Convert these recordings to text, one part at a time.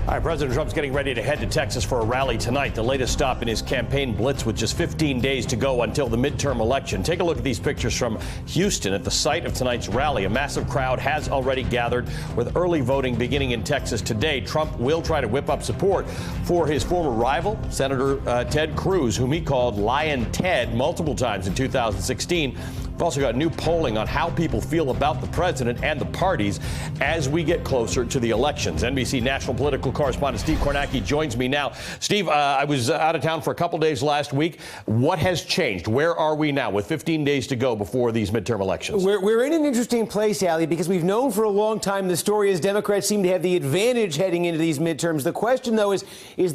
All right, President Trump's getting ready to head to Texas for a rally tonight, the latest stop in his campaign blitz with just 15 days to go until the midterm election. Take a look at these pictures from Houston at the site of tonight's rally. A massive crowd has already gathered with early voting beginning in Texas today. Trump will try to whip up support for his former rival, Senator Ted Cruz, whom he called Lion Ted multiple times in 2016. We've also got new polling on how people feel about the president and the parties as we get closer to the elections. NBC national political correspondent Steve Kornacki joins me now. Steve, I was out of town for a couple days last week. What has changed? Where are we now with 15 days to go before these midterm elections? We're in an interesting place, Ali, because we've known for a long time the story is Democrats seem to have the advantage heading into these midterms. The question, though, is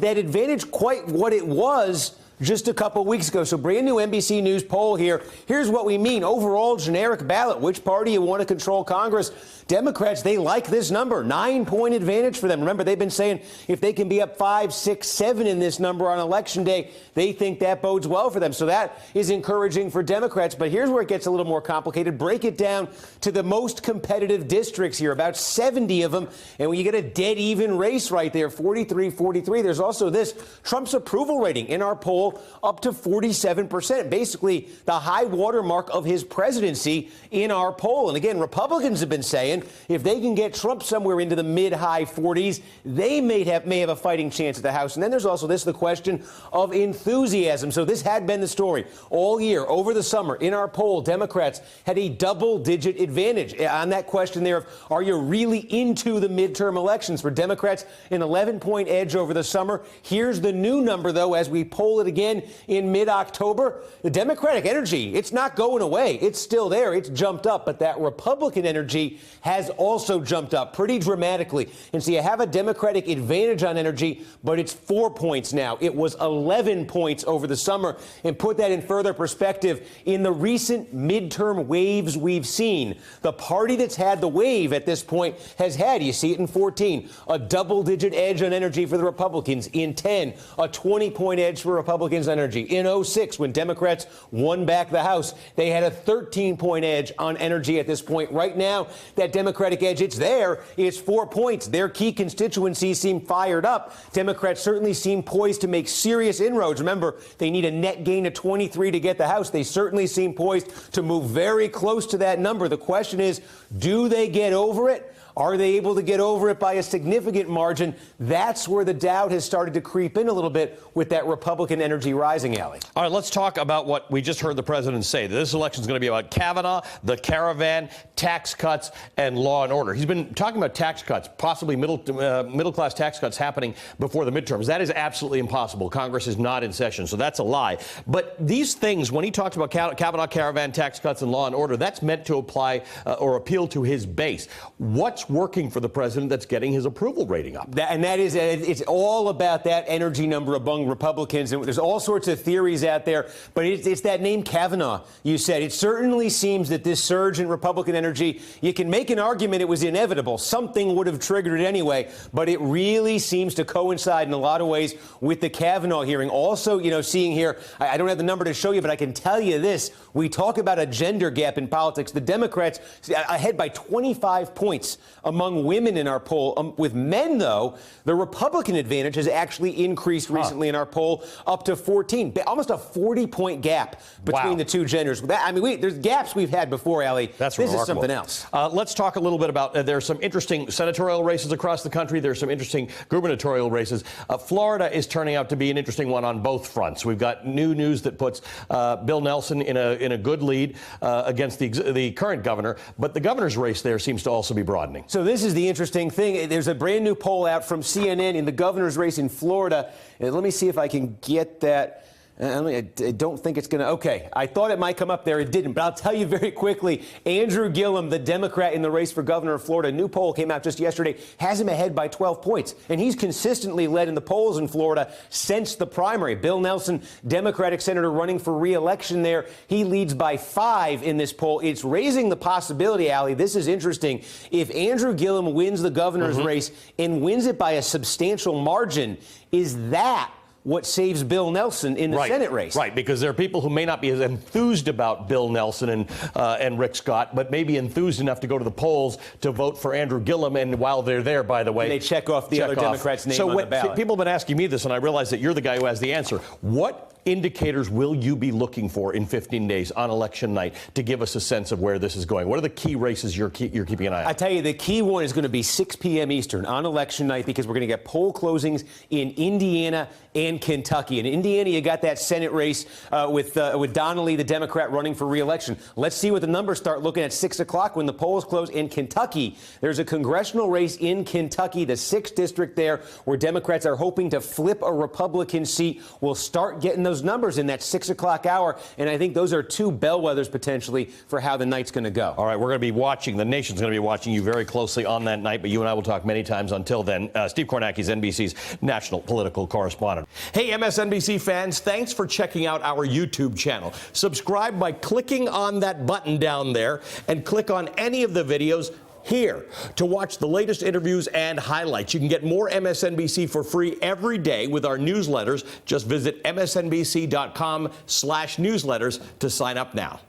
that advantage quite what it was just a couple weeks ago? So brand new NBC News poll here. Here's what we mean. Overall generic ballot. Which party you want to control Congress? Democrats, they like this number. 9-point advantage for them. Remember, they've been saying if they can be up 5, 6, 7 in this number on Election Day, they think that bodes well for them. So that is encouraging for Democrats. But here's where it gets a little more complicated. Break it down to the most competitive districts here, about 70 of them. And when you get a dead even race right there, 43-43, there's also this. Trump's approval rating in our poll up to 47%, basically the high watermark of his presidency in our poll. And again, Republicans have been saying if they can get Trump somewhere into the mid-high 40s, they may have a fighting chance at the House. And then there's also the question of enthusiasm. So this had been the story all year. Over the summer, in our poll, Democrats had a double-digit advantage on that question there of, are you really into the midterm elections? For Democrats, an 11-point edge over the summer. Here's the new number, though, as we poll it again in mid-October. The Democratic energy, it's not going away. It's still there. It's jumped up. But that Republican energy has also jumped up pretty dramatically. And so you have a Democratic advantage on energy, but it's 4 points now. It was 11 points over the summer. And put that in further perspective, in the recent midterm waves we've seen, the party that's had the wave at this point has had, you see it in 14, a double-digit edge on energy for the Republicans. In 10, a 20-point edge for Republicans on energy. In 06, when Democrats won back the House, they had a 13-point edge on energy at this point. Right now, that Democratic edge, it's there. It's 4 points. Their key constituencies seem fired up. Democrats certainly seem poised to make serious inroads. Remember, they need a net gain of 23 to get the House. They certainly seem poised to move very close to that number. The question is, do they get over it? Are they able to get over it by a significant margin? That's where the doubt has started to creep in a little bit with that Republican energy rising, Ali. All right, let's talk about what we just heard the president say. This election is going to be about Kavanaugh, the caravan, tax cuts, and law and order. He's been talking about tax cuts, possibly middle-class tax cuts happening before the midterms. That is absolutely impossible. Congress is not in session, so that's a lie. But these things, when he talks about Kavanaugh, caravan, tax cuts, and law and order, that's meant to apply or appeal to his base. What's working for the president that's getting his approval rating up? It's all about that energy number among Republicans. And there's all sorts of theories out there, but it's that name Kavanaugh, you said. It certainly seems that this surge in Republican energy, you can make an argument it was inevitable. Something would have triggered it anyway, but it really seems to coincide in a lot of ways with the Kavanaugh hearing. Also, seeing here, I don't have the number to show you, but I can tell you this. We talk about a gender gap in politics. The Democrats ahead by 25 points among women in our poll. With men, though, the Republican advantage has actually increased recently in our poll up to 14. Almost a 40-point gap between the two genders. There's gaps we've had before, Ali. That's this remarkable. Is something else. Let's talk a little bit about, there's some interesting senatorial races across the country. There's some interesting gubernatorial races. Florida is turning out to be an interesting one on both fronts. We've got new news that puts Bill Nelson in a good lead against the current governor, but the governor's race there seems to also be broadening. So this is the interesting thing. There's a brand new poll out from CNN in the governor's race in Florida. Let me see if I can get that. I don't think it's going to. OK, I thought it might come up there. It didn't. But I'll tell you very quickly, Andrew Gillum, the Democrat in the race for governor of Florida, a new poll came out just yesterday, has him ahead by 12 points. And he's consistently led in the polls in Florida since the primary. Bill Nelson, Democratic senator running for re-election there, he leads by 5 in this poll. It's raising the possibility, Ali, this is interesting, if Andrew Gillum wins the governor's race and wins it by a substantial margin, is that what saves Bill Nelson in the Senate race. Right, because there are people who may not be as enthused about Bill Nelson and Rick Scott, but maybe enthused enough to go to the polls to vote for Andrew Gillum. And while they're there, by the way, they check off the other Democrats' name on the ballot. People have been asking me this, and I realize that you're the guy who has the answer. What indicators will you be looking for in 15 days on election night to give us a sense of where this is going? What are the key races you're keeping an eye on? I tell you, the key one is going to be 6 p.m. Eastern on election night, because we're going to get poll closings in Indiana and Kentucky. In Indiana, you got that Senate race with Donnelly, the Democrat, running for re-election. Let's see what the numbers start looking at 6 o'clock when the polls close. In Kentucky, there's a congressional race in Kentucky, the 6th district there, where Democrats are hoping to flip a Republican seat. We'll start getting those numbers in that 6 o'clock hour, and I think those are 2 bellwethers potentially for how the night's going to go. All right, we're going to be watching, the nation's going to be watching you very closely on that night, but you and I will talk many times until then. Steve Kornacki, NBC's national political correspondent. Hey, MSNBC fans, thanks for checking out our YouTube channel. Subscribe by clicking on that button down there and click on any of the videos here to watch the latest interviews and highlights. You can get more MSNBC for free every day with our newsletters. Just visit msnbc.com/newsletters to sign up now.